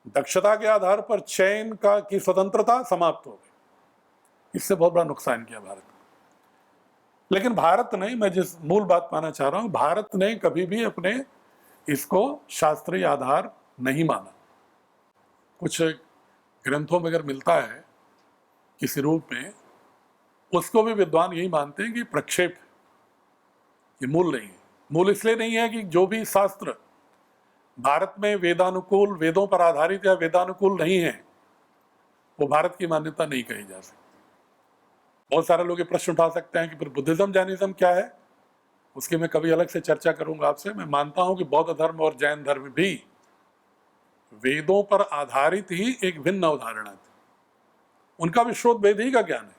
दक्षता के आधार पर चयन का की स्वतंत्रता समाप्त हो गई। इससे बहुत बड़ा नुकसान किया भारत को। लेकिन भारत ने, मैं जिस मूल बात पाना चाह रहा हूं, भारत ने कभी भी अपने इसको शास्त्रीय आधार नहीं माना। कुछ ग्रंथों में अगर मिलता है किसी रूप में, उसको भी विद्वान यही मानते हैं कि प्रक्षेप, ये मूल नहीं है। मूल इसलिए नहीं है कि जो भी शास्त्र भारत में वेदानुकूल, वेदों पर आधारित या वेदानुकूल नहीं है, वो भारत की मान्यता नहीं कही जा सकती। बहुत सारे लोग ये प्रश्न उठा सकते हैं कि फिर बुद्धिज्म जैनिज्म क्या है, उसकी मैं कभी अलग से चर्चा करूंगा आपसे। मैं मानता हूं कि बौद्ध धर्म और जैन धर्म भी वेदों पर आधारित ही एक भिन्न अवधारणा थी। उनका भी स्रोत वेद ही का ज्ञान है,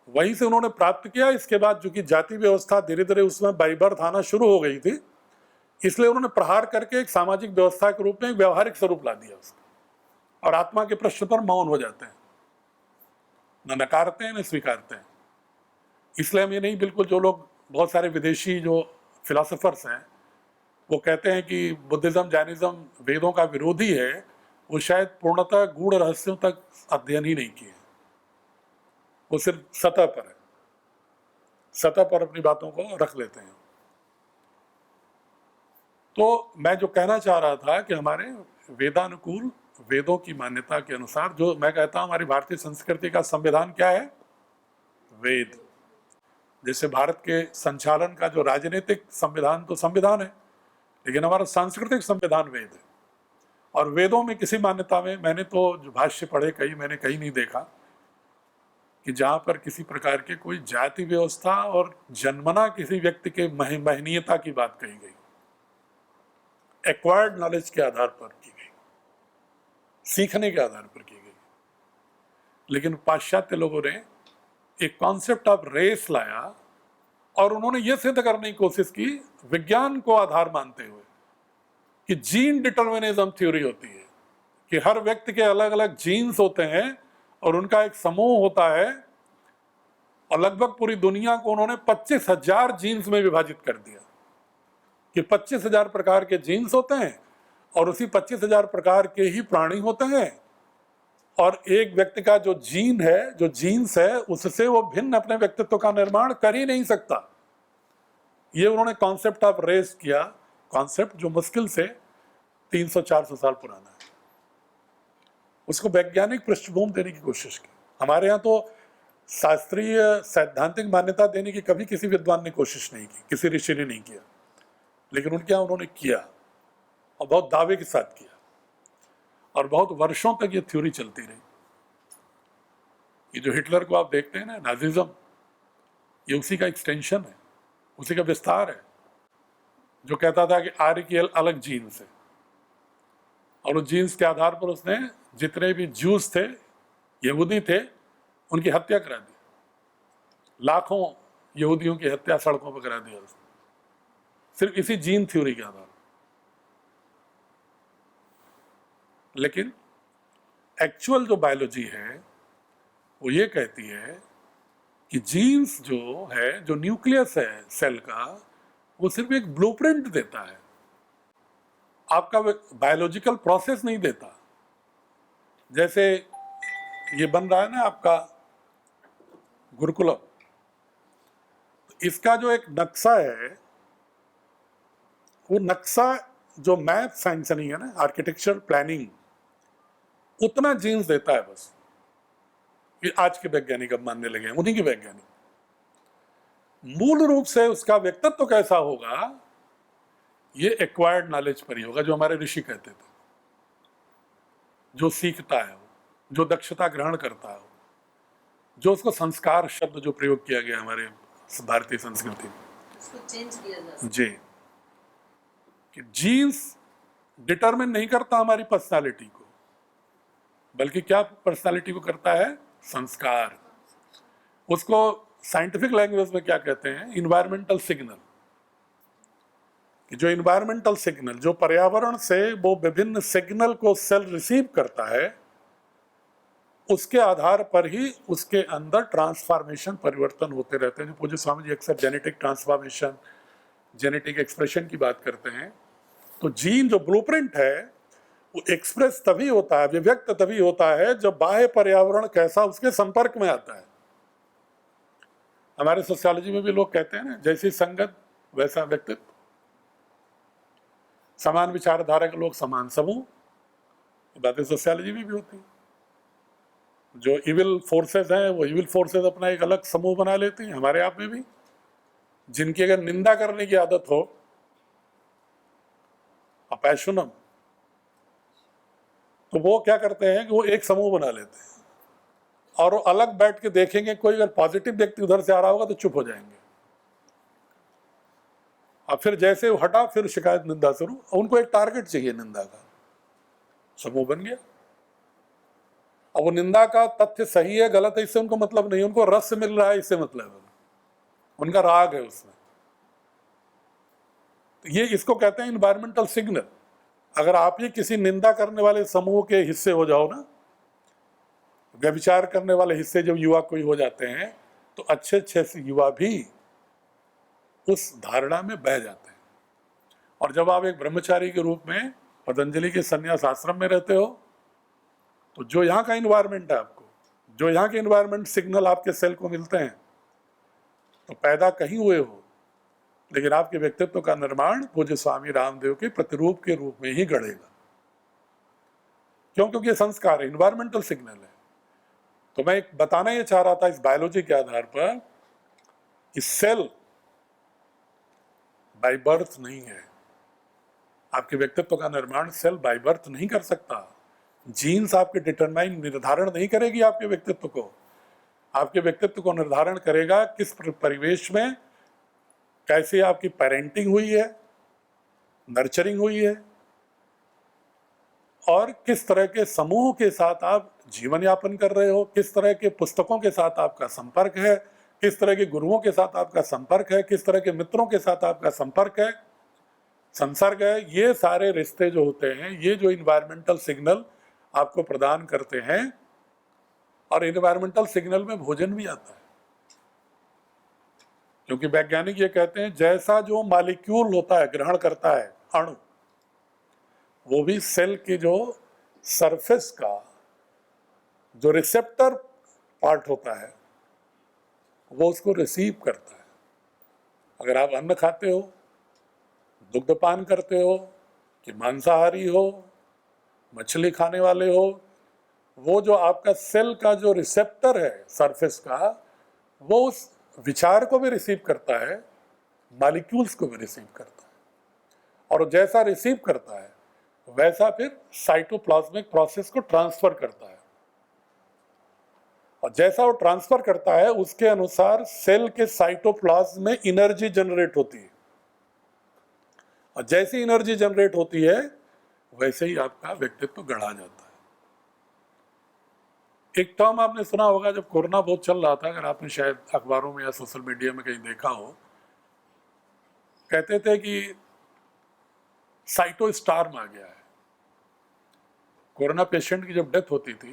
वहीं से उन्होंने प्राप्त किया। इसके बाद चूंकि जाति व्यवस्था धीरे धीरे उसमें बाई बर्थ आना शुरू हो गई थी, इसलिए उन्होंने प्रहार करके एक सामाजिक व्यवस्था के रूप में एक व्यवहारिक स्वरूप ला दिया उसका, और आत्मा के प्रश्न पर मौन हो जाते हैं, न नकारते हैं न स्वीकारते हैं। इसलिए हम ये नहीं, बिल्कुल जो लोग, बहुत सारे विदेशी जो फिलोसोफर्स हैं, वो कहते हैं कि बुद्धिज्म जैनिज्म वेदों का विरोधी है, वो शायद पूर्णतः गूढ़ रहस्यों तक अध्ययन ही नहीं किए, वो सिर्फ सतह पर है, सतह पर अपनी बातों को रख लेते हैं। तो मैं जो कहना चाह रहा था कि हमारे वेदानुकूल, वेदों की मान्यता के अनुसार, जो मैं कहता हूं हमारी भारतीय संस्कृति का संविधान क्या है, वेद। जैसे भारत के संचालन का जो राजनीतिक संविधान तो संविधान है, लेकिन हमारा सांस्कृतिक संविधान वेद है। और वेदों में किसी मान्यता में, मैंने तो जो भाष्य पढ़े कई, मैंने कहीं नहीं देखा कि जहां पर किसी प्रकार के कोई जाति व्यवस्था और जन्मना किसी व्यक्ति के महनीयता की बात कही गई, एक्वायर्ड नॉलेज के आधार पर की गई, सीखने के आधार पर की गई। लेकिन पाश्चात्य लोगों ने एक कॉन्सेप्ट ऑफ रेस लाया और उन्होंने यह सिद्ध करने की कोशिश की, विज्ञान को आधार मानते हुए, कि जीन डिटर्मिनिज्म थ्योरी होती है, कि हर व्यक्ति के अलग अलग जीन्स होते हैं और उनका एक समूह होता है, और लगभग पूरी दुनिया को उन्होंने 25,000 जीन्स में विभाजित कर दिया कि 25,000 प्रकार के जीन्स होते हैं और उसी 25,000 प्रकार के ही प्राणी होते हैं, और एक व्यक्ति का जो जीन है, जो जीन्स है, उससे वो भिन्न अपने व्यक्तित्व का निर्माण कर ही नहीं सकता। ये उन्होंने कॉन्सेप्ट ऑफ रेस किया, कॉन्सेप्ट जो मुश्किल से 300-400 साल पुराना है। उसको वैज्ञानिक पृष्ठभूमि देने की कोशिश की। हमारे यहाँ तो शास्त्रीय सैद्धांतिक मान्यता देने की कभी किसी विद्वान ने कोशिश नहीं की, किसी ऋषि ने नहीं किया, लेकिन उनके यहाँ उन्होंने किया और बहुत दावे के साथ किया, और बहुत वर्षों तक ये थ्योरी चलती रही। ये जो हिटलर को आप देखते हैं ना, नाजिज्म, ये उसी का एक्सटेंशन है, उसी का विस्तार है, जो कहता था कि आर्य की अलग जीन्स है, और उस जीन्स के आधार पर उसने जितने भी ज्यूस थे, यहूदी थे, उनकी हत्या करा दी। लाखों यहूदियों की हत्या सड़कों पर करा दिया उसने, सिर्फ इसी जीन थ्योरी के आधार। लेकिन एक्चुअल जो बायोलॉजी है वो ये कहती है कि जीन्स जो है, जो न्यूक्लियस है सेल का, वो सिर्फ एक ब्लूप्रिंट देता है, आपका बायोलॉजिकल प्रोसेस नहीं देता। जैसे ये बन रहा है ना आपका गुरुकुलम, इसका जो एक नक्शा है, वो नक्शा जो मैथ सैंक्शनिंग है ना, आर्किटेक्चर प्लानिंग, उतना जीन्स देता है बस। ये आज के वैज्ञानिक अब मानने लगे हैं, उन्हीं के वैज्ञानिक। मूल रूप से उसका व्यक्तित्व तो कैसा होगा, ये एक्वायर्ड नॉलेज पर ही होगा, जो हमारे ऋषि कहते थे, जो सीखता है, जो दक्षता ग्रहण करता है, जो उसको संस्कार शब्द जो प्रयोग किया गया हमारे भारतीय संस्कृति में, उसको चेंज किया जा सकता जी, कि जीन्स डिटरमिन नहीं करता हमारी पर्सनालिटी को, बल्कि क्या पर्सनालिटी को करता है, संस्कार। उसको साइंटिफिक लैंग्वेज में क्या कहते हैं, इन्वायरमेंटल सिग्नल। जो इन्वायरमेंटल सिग्नल, जो पर्यावरण से वो विभिन्न सिग्नल को सेल रिसीव करता है, उसके आधार पर ही उसके अंदर ट्रांसफॉर्मेशन, परिवर्तन होते रहते हैं। जो पूज्य स्वामी जी अक्सर जेनेटिक ट्रांसफॉर्मेशन, जेनेटिक एक्सप्रेशन की बात करते हैं, तो जीन जो ब्लूप्रिंट है, वो एक्सप्रेस तभी होता है, अभिव्यक्त तभी होता है जब बाह्य पर्यावरण कैसा उसके संपर्क में आता है। हमारे सोशियोलॉजी में भी लोग कहते हैं ना, जैसी संगत वैसा व्यक्तित्व। समान विचारधारा के लोग समान समूह, बातें सोशियोलॉजी में भी होती हैं। जो इविल फोर्सेस हैं वो इविल फोर्सेस अपना एक अलग समूह बना लेती हैं। हमारे आप में भी जिनकी अगर निंदा करने की आदत हो, अपैशनम, तो वो क्या करते हैं कि वो एक समूह बना लेते हैं और वो अलग बैठ के देखेंगे, कोई अगर पॉजिटिव व्यक्ति उधर से आ रहा होगा तो चुप हो जाएंगे, और फिर जैसे वो हटा फिर शिकायत निंदा शुरू। उनको एक टारगेट चाहिए, निंदा का समूह बन गया। अब वो निंदा का तथ्य सही है गलत है इससे उनको मतलब नहीं, उनको रस मिल रहा है इससे मतलब है, उनका राग है उसमें। तो ये इसको कहते हैं इन्वायरमेंटल सिग्नल। अगर आप ये किसी निंदा करने वाले समूह के हिस्से हो जाओ ना, व्यभिचार करने वाले हिस्से जब युवा कोई हो जाते हैं, तो अच्छे अच्छे से युवा भी उस धारणा में बह जाते हैं। और जब आप एक ब्रह्मचारी के रूप में पतंजलि के संन्यास आश्रम में रहते हो, तो जो यहाँ का इन्वायरमेंट है, आपको जो यहाँ के इन्वायरमेंट सिग्नल आपके सेल को मिलते हैं, तो पैदा कहीं हुए हो, लेकिन आपके व्यक्तित्व का निर्माण पूज्य स्वामी रामदेव के प्रतिरूप के रूप में ही गढ़ेगा। क्यों? क्योंकि ये संस्कार है, इन्वायरमेंटल सिग्नल है। तो मैं एक बताना ये चाह रहा था इस बायोलॉजी के आधार पर कि सेल बाय बर्थ नहीं है। आपके व्यक्तित्व का निर्माण सेल बाय बर्थ नहीं कर सकता। जीन्स आपके डिटरमाइन निर्धारण नहीं करेगी आपके व्यक्तित्व को। आपके व्यक्तित्व को निर्धारण करेगा किस परिवेश में कैसे आपकी पेरेंटिंग हुई है, नर्चरिंग हुई है, और किस तरह के समूह के साथ आप जीवन यापन कर रहे हो, किस तरह के पुस्तकों के साथ आपका संपर्क है, किस तरह के गुरुओं के साथ आपका संपर्क है, किस तरह के मित्रों के साथ आपका संपर्क है, संसर्ग है। ये सारे रिश्ते जो होते हैं, ये जो इन्वायरमेंटल सिग्नल आपको प्रदान करते हैं। और इन्वायरमेंटल सिग्नल में भोजन भी आता है, क्योंकि वैज्ञानिक ये कहते हैं जैसा जो मॉलिक्यूल होता है, ग्रहण करता है अणु, वो भी सेल के जो सरफेस का जो रिसेप्टर पार्ट होता है वो उसको रिसीव करता है। अगर आप अन्न खाते हो, दुग्धपान करते हो, कि मांसाहारी हो, मछली खाने वाले हो, वो जो आपका सेल का जो रिसेप्टर है सरफेस का, वो उस विचार को भी रिसीव करता है, मॉलिक्यूल्स को भी रिसीव करता है। और जैसा रिसीव करता है वैसा फिर साइटोप्लाज्मिक प्रोसेस को ट्रांसफर करता है, और जैसा वो ट्रांसफर करता है उसके अनुसार सेल के साइटोप्लाज्म में एनर्जी जनरेट होती है, और जैसी एनर्जी जनरेट होती है वैसे ही आपका व्यक्तित्व गढ़ा जाता है। एक टर्म आपने सुना होगा, जब कोरोना बहुत चल रहा था, अगर आपने शायद अखबारों में या सोशल मीडिया में कहीं देखा हो, कहते थे कि साइटोस्टार्म आ गया है। कोरोना पेशेंट की जब डेथ होती थी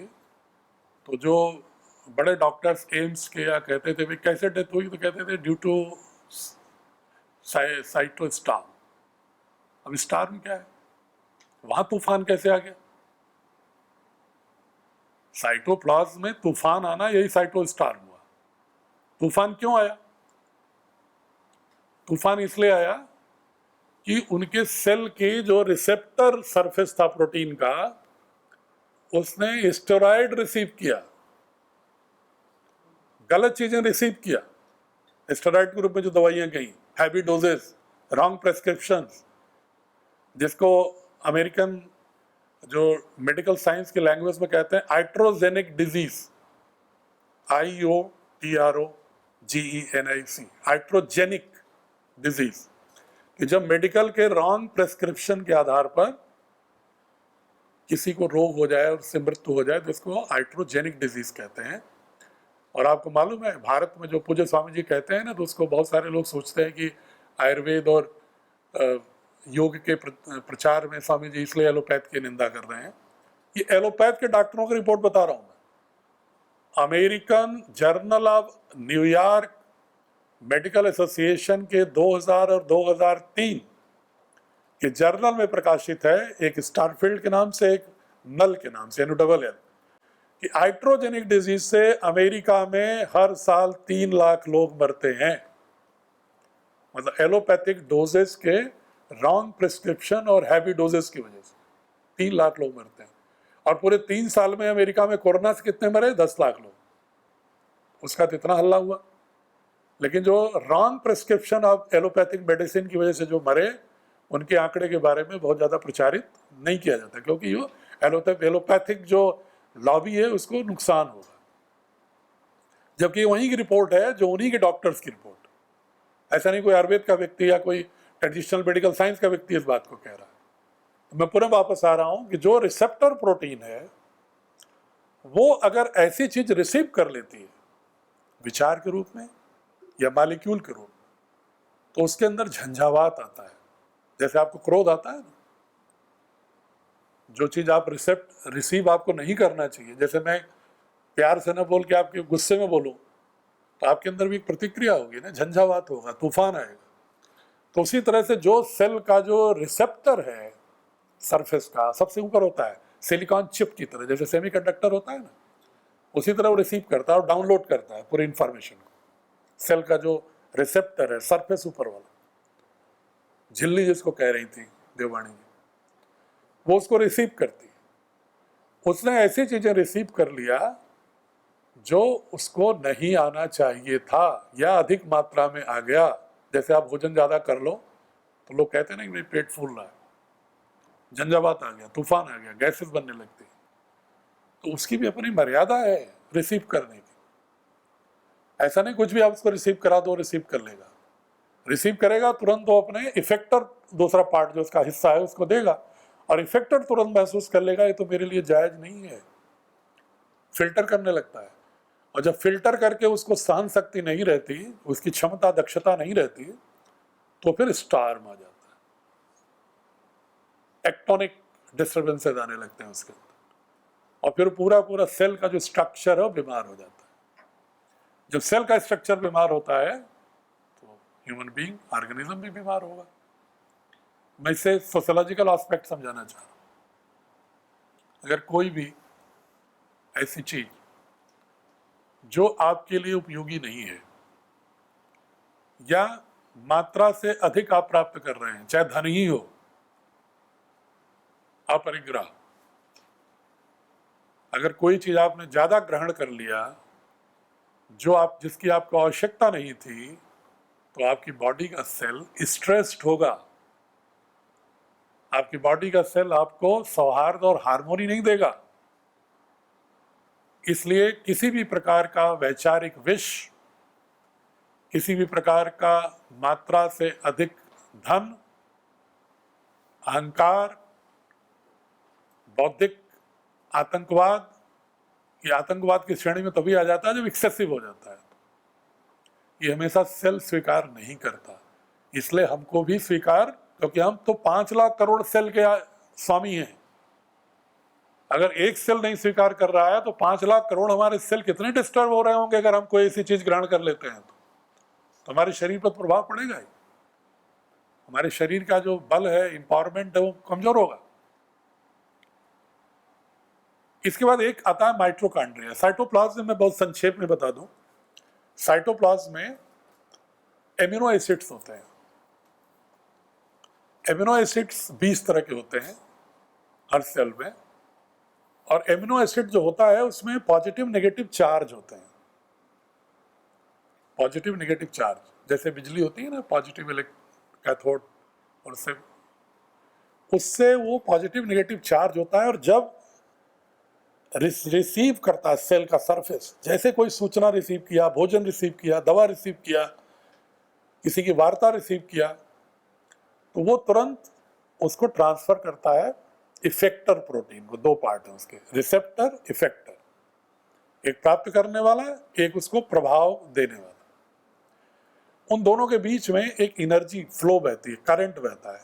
तो जो बड़े डॉक्टर्स एम्स के या कहते थे भाई कैसे डेथ हुई, तो कहते थे ड्यू टू साइटोस्टार्म। अब स्टार्म क्या है? वहां तूफान कैसे आ गया? साइटोप्लाज्म में तूफान आना, यही साइटोस्टार्म हुआ। तूफान क्यों आया? तूफान इसलिए आया कि उनके सेल के जो रिसेप्टर सरफेस था प्रोटीन का, उसने स्टेरॉइड रिसीव किया, गलत चीजें रिसीव किया। स्टेरॉइड के रूप में जो दवाइयां गई, हैवी डोजेस, रॉन्ग प्रेस्क्रिप्शन, जिसको अमेरिकन जो मेडिकल साइंस की लैंग्वेज में कहते हैं iatrogenic disease, IOTROGENIC, iatrogenic disease, कि जब मेडिकल के रॉन्ग प्रेस्क्रिप्शन के आधार पर किसी को रोग हो जाए और उससे मृत्यु हो जाए तो इसको आइट्रोजेनिक डिजीज कहते हैं। और आपको मालूम है भारत में जो पूज्य स्वामी जी कहते हैं ना, तो उसको बहुत सारे लोग सोचते हैं कि आयुर्वेद और योग के प्रचार में स्वामी जी इसलिए एलोपैथ की निंदा कर रहे हैं। ये एलोपैथ के डॉक्टरों की रिपोर्ट बता रहा हूं मैं। American journal of New York medical association के 2000 और 2003 कि जर्नल में प्रकाशित है, एक स्टारफील्ड के नाम से, एक नल के नाम से, NULL, कि हाइड्रोजेनिक डिजीज से अमेरिका में हर साल 3 लाख लोग मरते हैं। मतलब एलोपैथिक डोजेस के रॉन्ग प्रिस्क्रिप्शन और हैवी डोजेस की वजह से 3 लाख लोग मरते हैं। और पूरे 3 साल में अमेरिका में कोरोना से कितने मरे? 10 लाख लोग। उसका तो इतना हल्ला हुआ। लेकिन जो wrong prescription of allopathic medicine की वजह से जो मरे, उनके आंकड़े के बारे में बहुत ज़्यादा प्रचारित नहीं किया जाता, क्योंकि यो एलोपैथिक जो लॉबी है उसको नुकसान होगा। जबकि वहीं की रिपोर्ट है, जो उन्हीं के डॉक्टर्स की रिपोर्ट। ऐसा नहीं कोई आयुर्वेद का व्यक्ति या कोई ट्रेडिशनल मेडिकल साइंस का व्यक्ति इस बात को कह रहा है। तो मैं पुनः वापस आ रहा हूँ कि जो रिसेप्टर प्रोटीन है वो अगर ऐसी चीज रिसीव कर लेती है विचार के रूप में या मॉलिक्यूल के रूप में, तो उसके अंदर झंझावात आता है। जैसे आपको क्रोध आता है ना, जो चीज आप रिसीव आपको नहीं करना चाहिए, जैसे मैं प्यार से ना बोल के आपके गुस्से में बोलूं तो आपके अंदर भी एक प्रतिक्रिया होगी ना, झंझावात होगा, तूफान आएगा। तो उसी तरह से जो सेल का जो रिसेप्टर है सरफेस का सबसे ऊपर होता है, सिलिकॉन चिप की तरह, जैसे सेमीकंडक्टर होता है ना, उसी तरह वो रिसीव करता है और डाउनलोड करता है पूरी इंफॉर्मेशन को। सेल का जो रिसेप्टर है सरफेस ऊपर वाला, झिल्ली जिसको कह रही थी देववाणी जी, वो उसको रिसीव करती है। उसने ऐसी चीजें रिसीव कर लिया जो उसको नहीं आना चाहिए था या अधिक मात्रा में आ गया। जैसे आप भोजन ज्यादा कर लो तो लोग कहते हैं ना कि मेरे पेट फूल रहा है, झंझावात आ गया, तूफान आ गया, गैसेस बनने लगती। तो उसकी भी अपनी मर्यादा है रिसीव करने की। ऐसा नहीं कुछ भी आप उसको रिसीव करा दो रिसीव कर लेगा। रिसीव करेगा तुरंत वो अपने इफेक्टर, दूसरा पार्ट जो उसका हिस्सा है उसको देगा, और इफेक्टर तुरंत महसूस कर लेगा ये तो मेरे लिए जायज नहीं है, फिल्टर करने लगता है। और जब फिल्टर करके उसको सहन शक्ति नहीं रहती, उसकी क्षमता दक्षता नहीं रहती, तो फिर स्टार्म आ जाता है, टेक्टोनिक डिस्टर्बेंसेस आने लगते हैं उसके अंदर, और फिर पूरा पूरा सेल का जो स्ट्रक्चर है वो बीमार हो जाता है। जब सेल का स्ट्रक्चर बीमार होता है तो ह्यूमन बीइंग, ऑर्गेनिज्म भी बीमार होगा। मैं इसे सोशियोलॉजिकल एस्पेक्ट समझाना चाह रहा हूं। अगर कोई भी ऐसी चीज जो आपके लिए उपयोगी नहीं है या मात्रा से अधिक आप प्राप्त कर रहे हैं, चाहे धन ही हो, अपरिग्रह, अगर कोई चीज आपने ज्यादा ग्रहण कर लिया जो आप जिसकी आपको आवश्यकता नहीं थी, तो आपकी बॉडी का सेल स्ट्रेस्ड होगा। आपकी बॉडी का सेल आपको सौहार्द और हार्मोनी नहीं देगा। इसलिए किसी भी प्रकार का वैचारिक विष, किसी भी प्रकार का मात्रा से अधिक धन, अहंकार, बौद्धिक आतंकवाद, ये आतंकवाद की श्रेणी में तभी आ जाता है जब एक्सेसिव हो जाता है। ये हमेशा सेल स्वीकार नहीं करता, इसलिए हमको भी स्वीकार, क्योंकि हम तो 5 लाख करोड़ सेल के स्वामी हैं। अगर एक सेल नहीं स्वीकार कर रहा है तो 5 लाख करोड़ हमारे सेल कितने डिस्टर्ब हो रहे होंगे अगर हम कोई ऐसी चीज ग्रहण कर लेते हैं तो हमारे शरीर पर प्रभाव पड़ेगा ही। हमारे शरीर का जो बल है, इंपावरमेंट है, वो कमजोर होगा। इसके बाद एक आता है माइटोकॉन्ड्रिया। साइटोप्लाज्म में बहुत संक्षेप में बता दूं, साइटोप्लाज्म में एमिनो एसिड्स होते हैं। एमिनो एसिड्स 20 तरह के होते हैं हर सेल में, और एमिनो एसिड जो होता है उसमें पॉजिटिव नेगेटिव चार्ज होते हैं। पॉजिटिव नेगेटिव चार्ज, जैसे बिजली होती है ना, पॉजिटिव कैथोड, और उससे वो पॉजिटिव नेगेटिव चार्ज होता है। और जब रिसीव करता है सेल का सरफेस, जैसे कोई सूचना रिसीव किया, भोजन रिसीव किया, दवा रिसीव किया, किसी की वार्ता रिसीव किया, तो वो तुरंत उसको ट्रांसफर करता है इफेक्टर प्रोटीन को। 2 पार्ट है उसके, रिसेप्टर, इफेक्टर। एक प्राप्त करने वाला, एक उसको प्रभाव देने वाला। उन दोनों के बीच में एक एनर्जी फ्लो बहती है, करंट बहता है।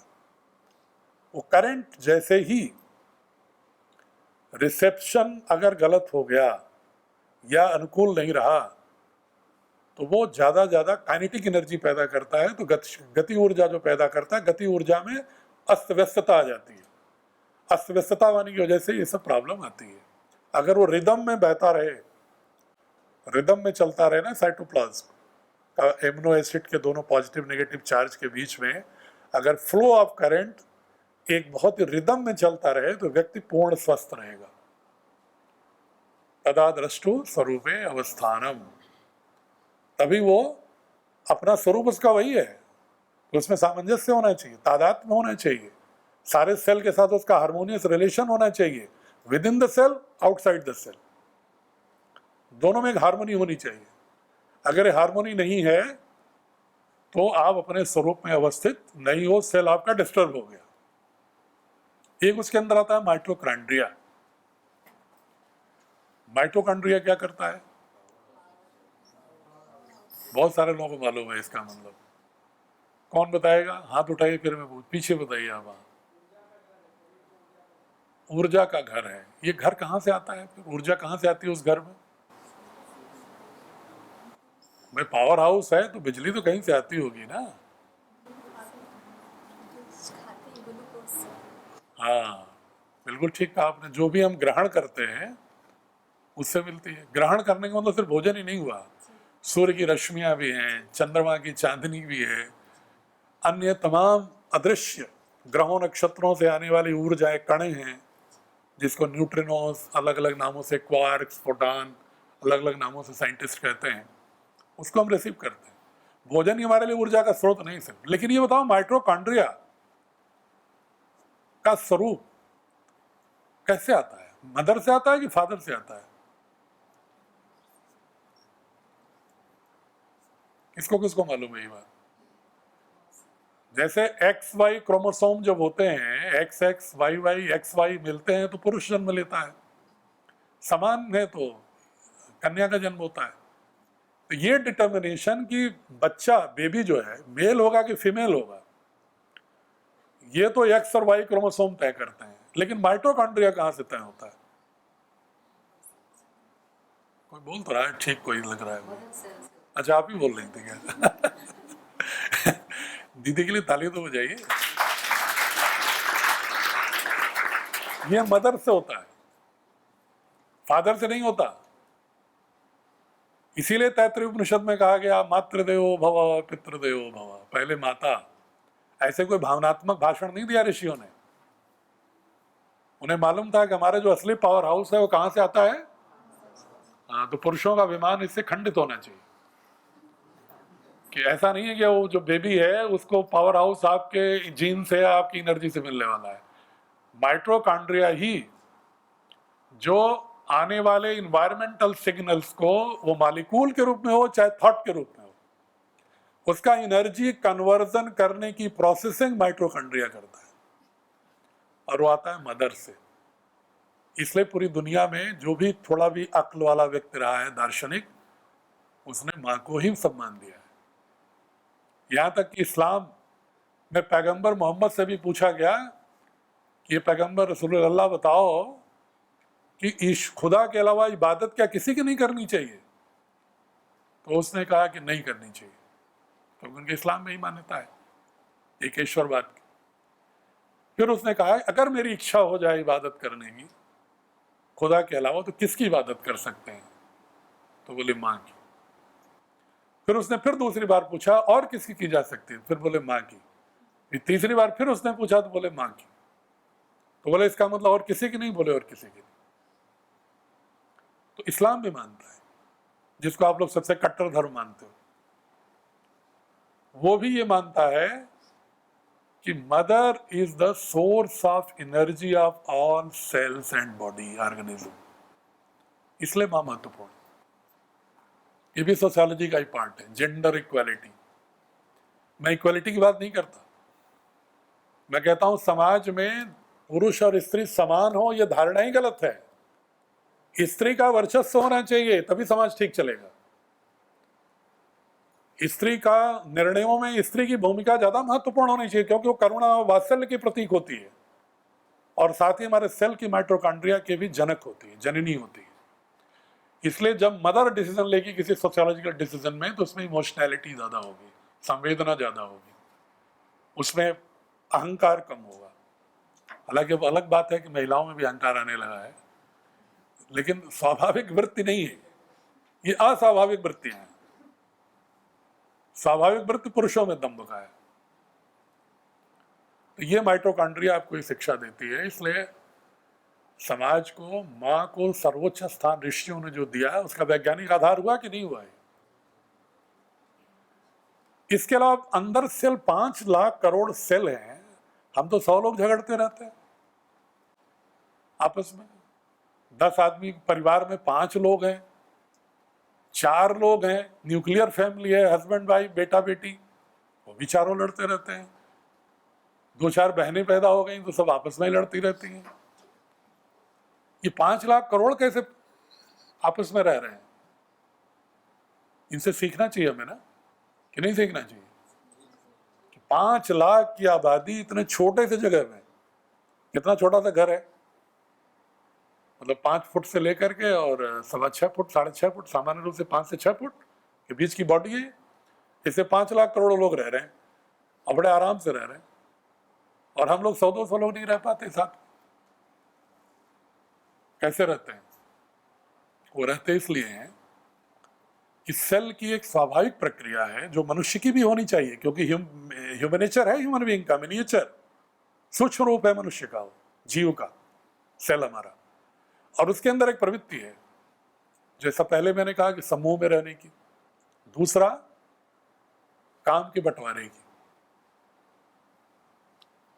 वो करंट जैसे ही रिसेप्शन अगर गलत हो गया या अनुकूल नहीं रहा, तो वो ज्यादा काइनेटिक एनर्जी पैदा करता है। तो गति ऊर्जा जो पैदा करता है, गति ऊर्जा में अस्त व्यस्तता आ जाती है। अस्त व्यस्तता होने की वजह से ये सब प्रॉब्लम आती है। अगर वो रिदम में बहता रहे, रिदम में चलता रहे ना साइटोप्लाज्म एमिनो एसिड के दोनों पॉजिटिव नेगेटिव चार्ज के बीच में, अगर फ्लो ऑफ करंट एक बहुत ही रिदम में चलता रहे तो व्यक्ति पूर्ण स्वस्थ रहेगा। तदा द्रष्टु स्वरूपे अवस्थानम, तभी वो अपना स्वरूप उसका वही है, तो उसमें सामंजस्य होना चाहिए, तादात्म्य होना चाहिए, सारे सेल के साथ उसका हार्मोनियस रिलेशन होना चाहिए, within the cell, outside the cell, दोनों में एक हार्मोनी होनी चाहिए। अगर हार्मोनी नहीं है तो आप अपने स्वरूप में अवस्थित नहीं हो, सेल आपका डिस्टर्ब हो गया। एक उसके अंदर आता है माइटोकॉन्ड्रिया। माइटोकॉन्ड्रिया क्या करता है? बहुत सारे लोगों को मालूम है इसका मतलब। कौन बताएगा? हाथ उठाइए, फिर मैं पीछे बताइए आप। ऊर्जा का घर है। ये घर कहाँ से आता है? फिर ऊर्जा कहाँ से आती है उस घर में? भाई पावर हाउस है तो बिजली तो कहीं से आती होगी ना। हाँ, बिल्कुल ठीक कहा आपने। जो भी हम ग्रहण करते हैं उससे मिलती है। ग्रहण करने का मतलब सिर्फ भोजन ही नहीं हुआ, सूर्य की रश्मियां भी हैं, चंद्रमा की चांदनी भी है, अन्य तमाम अदृश्य ग्रहों नक्षत्रों से आने वाली ऊर्जाएं, कणे हैं, जिसको न्यूट्रिनोस, अलग अलग नामों से क्वार्क्स, फोटॉन, अलग अलग नामों से साइंटिस्ट कहते हैं, उसको हम रिसीव करते हैं। भोजन ही हमारे लिए ऊर्जा का स्रोत नहीं सिर्फ। लेकिन ये बताओ, माइटोकॉन्ड्रिया का स्वरूप कैसे आता है? मदर से आता है कि फादर से आता है? किसको किसको मालूम है ये बात? जैसे एक्स वाई क्रोमोसोम जब होते हैं, x x y y x y मिलते हैं तो पुरुष जन्म लेता है, समान है तो कन्या का जन्म होता है। तो ये डिटर्मिनेशन कि बच्चा, बेबी जो है, मेल होगा कि फीमेल होगा, ये तो एक्स और वाई क्रोमोसोम तय करते हैं। लेकिन माइटोकॉन्ड्रिया कहां से तय होता है? कोई बोल तो रहा है, ठीक कोई लग रहा है। अच्छा, आप ही बोल रही थी क्या? दीदी के लिए ताली तो बजाइए। ये मदर से होता है, फादर से नहीं होता। इसीलिए तैत्तिरीय उपनिषद में कहा गया, मातृदेवो भव पितृदेवो भव, पहले माता। ऐसे कोई भावनात्मक भाषण नहीं दिया ऋषियों ने। उन्हें मालूम था कि हमारा जो असली पावर हाउस है वो कहां से आता है। हाँ, तो पुरुषों का अभिमान इससे खंडित होना चाहिए कि ऐसा नहीं है कि वो जो बेबी है उसको पावर हाउस आपके जीन से, आपकी एनर्जी से मिलने वाला है। माइटोकॉन्ड्रिया ही जो आने वाले इन्वायरमेंटल सिग्नल्स को, वो मॉलिक्यूल के रूप में हो चाहे थॉट के रूप में हो, उसका एनर्जी कन्वर्जन करने की प्रोसेसिंग माइटोकॉन्ड्रिया करता है, और वो आता है मदर से। इसलिए पूरी दुनिया में जो भी थोड़ा भी अक्ल वाला व्यक्ति रहा है, दार्शनिक, उसने माँ को ही सम्मान दिया है। यहाँ तक कि इस्लाम में पैगंबर मोहम्मद से भी पूछा गया कि ये पैगंबर रसूलुल्लाह बताओ कि इस खुदा के अलावा इबादत क्या किसी की नहीं करनी चाहिए? तो उसने कहा कि नहीं करनी चाहिए, तो उनके इस्लाम में ही मान्यता है एक ईश्वरवाद की। फिर उसने कहा अगर मेरी इच्छा हो जाए इबादत करने की खुदा के अलावा, तो किसकी इबादत कर सकते हैं? तो बोले माँ की। फिर उसने फिर दूसरी बार पूछा और किसकी की जा सकती है? फिर बोले माँ की। फिर तीसरी बार फिर उसने पूछा तो बोले माँ की। तो बोले इसका मतलब और किसी की नहीं? बोले और किसी की नहीं। तो इस्लाम भी मानता है, जिसको आप लोग सबसे कट्टर धर्म मानते हो, वो भी ये मानता है कि mother is the source of energy of all cells and body organism. इसलिए मां महत्वपूर्ण। ये भी सोशियोलॉजी का ही पार्ट है, जेंडर इक्वालिटी। मैं इक्वालिटी की बात नहीं करता, मैं कहता हूं समाज में पुरुष और स्त्री समान हो, यह धारणा ही गलत है। स्त्री का वर्चस्व होना चाहिए, तभी समाज ठीक चलेगा। स्त्री का निर्णयों में स्त्री की भूमिका ज्यादा महत्वपूर्ण होनी चाहिए, क्योंकि वो करुणा और वात्सल्य की प्रतीक होती है, और साथ ही हमारे सेल की माइटोकॉन्ड्रिया के भी जनक होती है, जननी होती है। इसलिए जब मदर डिसीजन लेगी किसी सोशियोलॉजिकल डिसीजन में, तो उसमें इमोशनैलिटी ज्यादा होगी, संवेदना ज्यादा होगी, उसमें अहंकार कम होगा। हालांकि अब अलग बात है कि महिलाओं में भी अहंकार आने लगा है, लेकिन स्वाभाविक वृत्ति नहीं है, ये अस्वाभाविक वृत्तियां हैं। स्वाभाविक वृत्ति पुरुषों में दम्भ का है। तो ये माइटोकॉन्ड्रिया आपको ये शिक्षा देती है। इसलिए समाज को, माँ को सर्वोच्च स्थान ऋषियों ने जो दिया है उसका वैज्ञानिक आधार हुआ कि नहीं हुआ है। इसके अलावा अंदर सेल 5 लाख करोड़ सेल हैं। हम तो 100 लोग झगड़ते रहते हैं आपस में। 10 आदमी परिवार में 5 लोग हैं, 4 लोग हैं, न्यूक्लियर फैमिली है, हस्बैंड वाइफ बेटा बेटी, वो भी चारों लड़ते रहते हैं। 2-4 बहनें पैदा हो गई तो सब आपस में ही लड़ती रहती हैं। ये 5 लाख करोड़ कैसे आपस में रह रहे हैं? इनसे सीखना चाहिए हमें ना, कि नहीं सीखना चाहिए? 5 लाख की आबादी इतने छोटे से जगह में, कितना छोटा सा घर है, मतलब 5 फुट से लेकर के और 6.25 फुट 6.5 फुट, सामान्य रूप से 5 से 6 फुट के बीच की बॉडी है। इससे 5 लाख करोड़ लोग रह रहे हैं और बड़े आराम से रह रहे हैं। और हम लोग 100-200 लोग नहीं रह पाते साथ। कैसे रहते हैं? वो रहते इसलिए हैं कि सेल की एक स्वाभाविक प्रक्रिया है जो मनुष्य की भी होनी चाहिए, क्योंकि ह्यूमन नेचर है, ह्यूमन बीइंग का मिनिएचर सूक्ष्म रूप है मनुष्य का, जीव का सेल हमारा। और उसके अंदर एक प्रवृत्ति है, जैसा पहले मैंने कहा कि समूह में रहने की, दूसरा काम के बंटवारे की।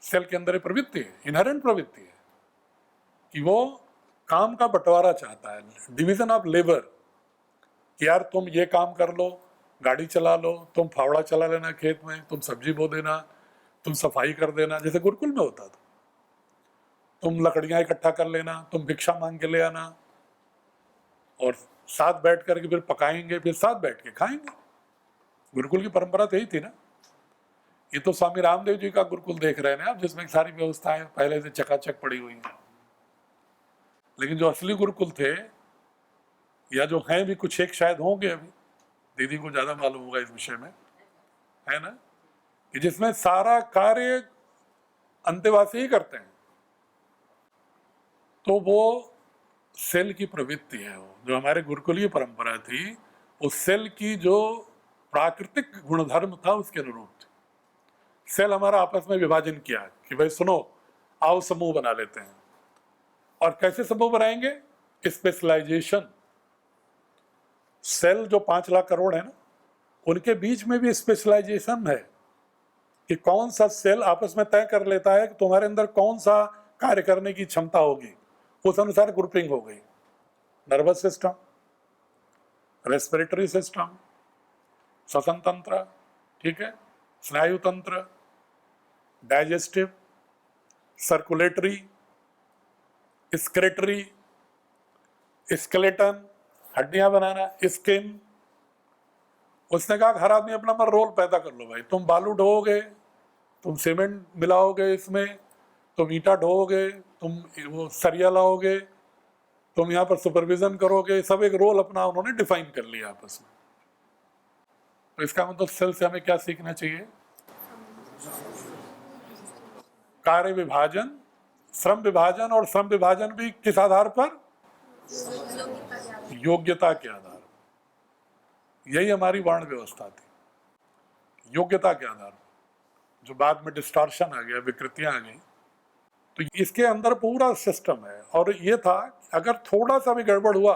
सेल के अंदर एक प्रवृत्ति है, इनहेरेंट प्रवृत्ति है कि वो काम का बंटवारा चाहता है, डिवीजन ऑफ लेबर। कि यार तुम ये काम कर लो, गाड़ी चला लो, तुम फावड़ा चला लेना खेत में, तुम सब्जी बो देना, तुम सफाई कर देना, जैसे गुरुकुल में होता था। तुम लकड़ियां इकट्ठा कर लेना, तुम भिक्षा मांग के ले आना, और साथ बैठ करके फिर पकाएंगे, फिर साथ बैठ के खाएंगे। गुरुकुल की परंपरा तो यही थी ना। ये तो स्वामी रामदेव जी का गुरुकुल देख रहे हैं आप, जिसमें सारी व्यवस्थाएं पहले से चकाचक पड़ी हुई हैं। लेकिन जो असली गुरुकुल थे, या जो हैं भी, कुछ एक शायद होंगे अभी, दीदी को ज्यादा मालूम होगा इस विषय में, है ना, कि जिसमें सारा कार्य अंतेवासी ही करते हैं। तो वो सेल की प्रवृत्ति है, वो जो हमारे गुरुकुलीय परंपरा थी, वो सेल की जो प्राकृतिक गुणधर्म था उसके अनुरूप थी। सेल हमारा आपस में विभाजन किया कि भाई सुनो, आओ समूह बना लेते हैं। और कैसे समूह बनाएंगे? स्पेशलाइजेशन। सेल जो 5 लाख करोड़ है ना, उनके बीच में भी स्पेशलाइजेशन है कि कौन सा सेल आपस में तय कर लेता है कि तुम्हारे अंदर कौन सा कार्य करने की क्षमता होगी। उस अनुसार ग्रुपिंग हो गई। नर्वस सिस्टम, रेस्पिरेटरी सिस्टम, श्वसन तंत्र, ठीक है, स्नायु तंत्र, डाइजेस्टिव, सर्कुलेटरी, स्क्रेटरी, स्केलेटन, हड्डियां बनाना, स्किन। उसने कहा हर आदमी अपना अपना रोल पैदा कर लो भाई। तुम बालू ढोओगे, तुम सीमेंट मिलाओगे इसमें, तुम ईंटा ढोओगे, तुम वो सरिया लाओगे, तुम यहाँ पर सुपरविजन करोगे। सब एक रोल अपना उन्होंने डिफाइन कर लिया आपस में। तो इसका मतलब सेल से हमें क्या सीखना चाहिए? कार्य विभाजन, श्रम विभाजन, और श्रम विभाजन भी किस आधार पर? योग्यता के आधार पर। यही हमारी वर्ण व्यवस्था थी, योग्यता के आधार पर, जो बाद में डिस्टॉर्शन आ गया, विकृतियां आ गई। तो इसके अंदर पूरा सिस्टम है। और ये था अगर थोड़ा सा भी गड़बड़ हुआ,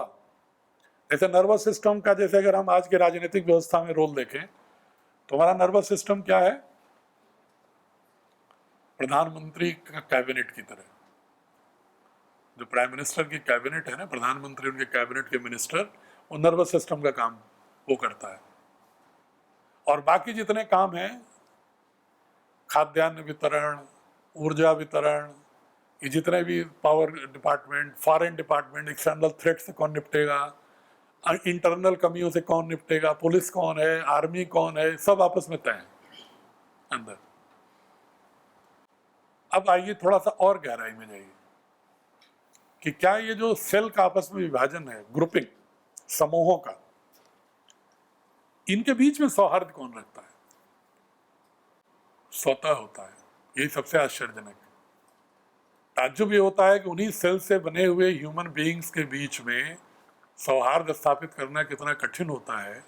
जैसे नर्वस सिस्टम का, जैसे अगर हम आज के राजनीतिक व्यवस्था में रोल देखें तो हमारा नर्वस सिस्टम क्या है? प्रधानमंत्री का कैबिनेट की तरह। जो प्राइम मिनिस्टर की कैबिनेट है ना, प्रधानमंत्री उनके कैबिनेट के मिनिस्टर, वो नर्वस सिस्टम का काम वो करता है। और बाकी जितने काम हैं, खाद्यान्न वितरण, ऊर्जा वितरण, ये जितने भी power department, foreign department, external threat से कौन निपटेगा, इंटरनल कमियों से कौन निपटेगा, पुलिस कौन है, आर्मी कौन है, सब आपस में तय है अंदर। अब आइए थोड़ा सा और गहराई में जाइए कि क्या ये जो सेल का आपस में विभाजन है, ग्रुपिंग, समूहों का, इनके बीच में सौहार्द कौन रखता है? स्वतः होता है। यही सबसे आश्चर्यजनक है। ताज्जुब ये होता है कि उन्हीं सेल से बने हुए ह्यूमन बीइंग्स के बीच में सौहार्द स्थापित करना कितना कठिन होता है,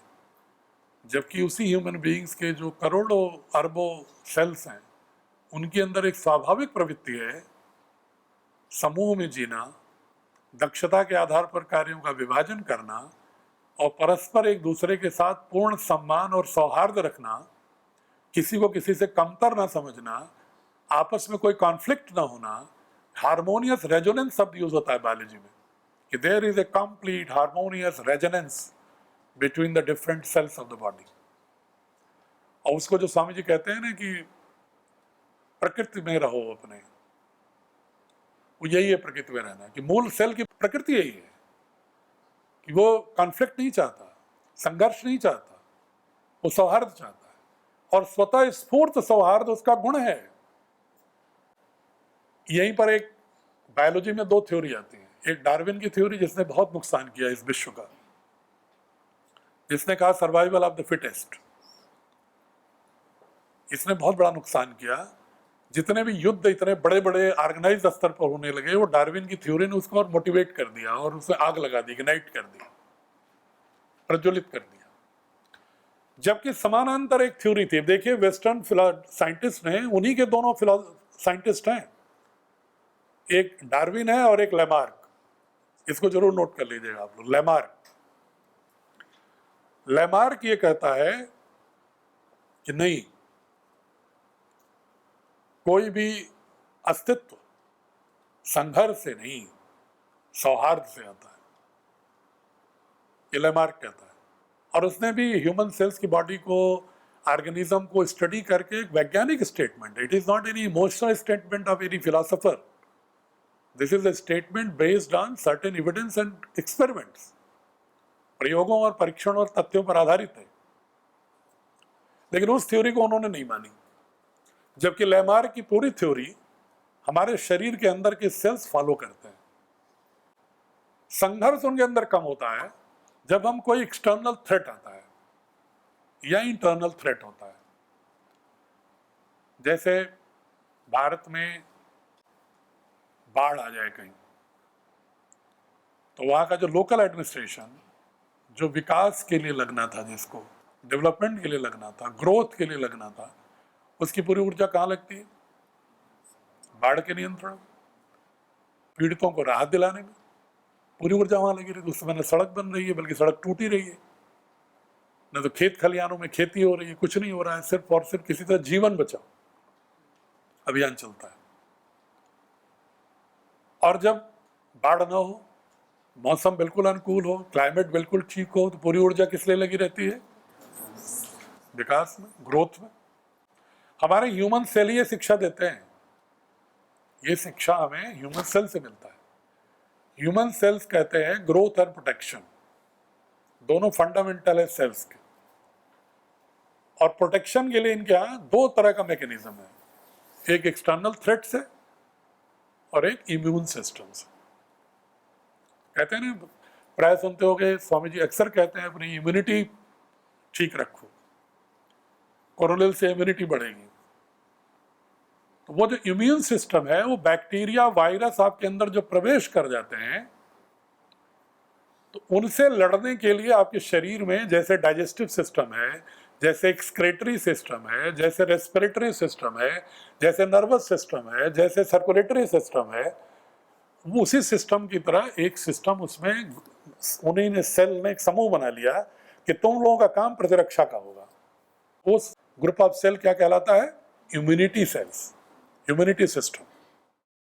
जबकि उसी ह्यूमन बीइंग्स के जो करोड़ों अरबों सेल्स हैं, उनके अंदर एक स्वाभाविक प्रवृत्ति है समूह में जीना, दक्षता के आधार पर कार्यों का विभाजन करना और परस्पर एक दूसरे के साथ पूर्ण सम्मान और सौहार्द रखना, किसी को किसी से कमतर ना समझना, आपस में कोई कॉन्फ्लिक्ट ना होना। हार्मोनियस रेजोनेंस शब्द यूज होता है बायोलॉजी में कि there is a complete harmonious resonance between the different cells of the body. और उसको जो स्वामी जी कहते हैं ना कि प्रकृति में रहो अपने, वो यही है प्रकृति में रहना, कि मूल सेल की प्रकृति यही है कि वो कॉन्फ्लिक्ट नहीं चाहता, संघर्ष नहीं चाहता, वो सौहार्द चाहता है और स्वतः स्फूर्त सौहार्द उसका गुण है। यहीं पर एक बायोलॉजी में दो थ्योरी आती है। एक डार्विन की थ्योरी जिसने बहुत नुकसान किया इस विश्व का, जिसने कहा सर्वाइवल ऑफ द फिटेस्ट। इसने बहुत बड़ा नुकसान किया। जितने भी युद्ध इतने बड़े बड़े ऑर्गेनाइज्ड स्तर पर होने लगे, वो डार्विन की थ्योरी ने उसको और मोटिवेट कर दिया और उसे आग लगा दी, इग्नाइट कर दिया, प्रज्वलित कर दिया। जबकि समानांतर एक थ्योरी थी। देखिए वेस्टर्न साइंटिस्ट ने, उन्हीं के दोनों साइंटिस्ट हैं, एक डार्विन है और एक लेमार्क। इसको जरूर नोट कर लीजिएगा आप लोग। लेमार्क ये कहता है कि नहीं, कोई भी अस्तित्व संघर्ष से नहीं, सौहार्द से आता है, ये लेमार्क कहता है। और उसने भी ह्यूमन सेल्स की बॉडी को, ऑर्गेनिज्म को स्टडी करके एक वैज्ञानिक statement, it is not any emotional statement of any philosopher, this is a statement based on certain evidence and experiments, प्रयोगों और परीक्षण और तथ्यों पर आधारित है। लेकिन उस थ्योरी को उन्होंने नहीं मानी, जबकि लेमार्क की पूरी थ्योरी हमारे शरीर के अंदर के सेल्स फॉलो करते हैं। संघर्ष उनके अंदर कम होता है जब हम कोई एक्सटर्नल थ्रेट आता है या इंटरनल थ्रेट होता है। जैसे भारत में बाढ़ आ जाए कहीं, तो वहां का जो लोकल एडमिनिस्ट्रेशन, जो विकास के लिए लगना था, जिसको डेवलपमेंट के लिए लगना था, ग्रोथ के लिए लगना था, उसकी पूरी ऊर्जा कहाँ लगती है? बाढ़ के नियंत्रण, पीड़ितों को राहत दिलाने में पूरी ऊर्जा वहां लगी रही। उस समय न सड़क बन रही है, बल्कि सड़क टूटी रही है, न तो खेत खलिहानों में खेती हो रही है, कुछ नहीं हो रहा है। सिर्फ और सिर्फ किसी तरह जीवन बचाओ अभियान चलता है। और जब बाढ़ ना हो, मौसम बिल्कुल अनुकूल हो, क्लाइमेट बिल्कुल ठीक हो, तो पूरी ऊर्जा किस लिए लगी रहती है? विकास में, ग्रोथ में। हमारे ह्यूमन सेल ये शिक्षा देते हैं, ये शिक्षा हमें ह्यूमन सेल से मिलता है। ह्यूमन सेल्स कहते हैं ग्रोथ और प्रोटेक्शन, दोनों फंडामेंटल है सेल्स के। और प्रोटेक्शन के लिए इनके यहाँ दो तरह का मैकेनिज्म है, एक एक्सटर्नल थ्रेट से और एक इम्यून सिस्टम से। कहते हैं ना, प्राय सुनते होंगे स्वामी जी अक्सर कहते हैं अपनी इम्यूनिटी ठीक रखो, कोरोनिल से इम्यूनिटी बढ़ेगी। तो वो जो इम्यून सिस्टम है, वो बैक्टीरिया, वायरस आपके अंदर जो प्रवेश कर जाते हैं, तो उनसे लड़ने के लिए आपके शरीर में जैसे डाइजेस्टिव सिस्टम है, जैसे एक्सक्रेटरी सिस्टम है, जैसे रेस्पिरेटरी सिस्टम है, जैसे नर्वस सिस्टम है, जैसे सर्कुलेटरी सिस्टम है, वो उसी सिस्टम की तरह एक सिस्टम उसमें उन्हीं ने, सेल ने एक समूह बना लिया कि तुम लोगों का काम प्रतिरक्षा का होगा। उस ग्रुप ऑफ सेल क्या कहलाता है? Immunity cells, immunity system.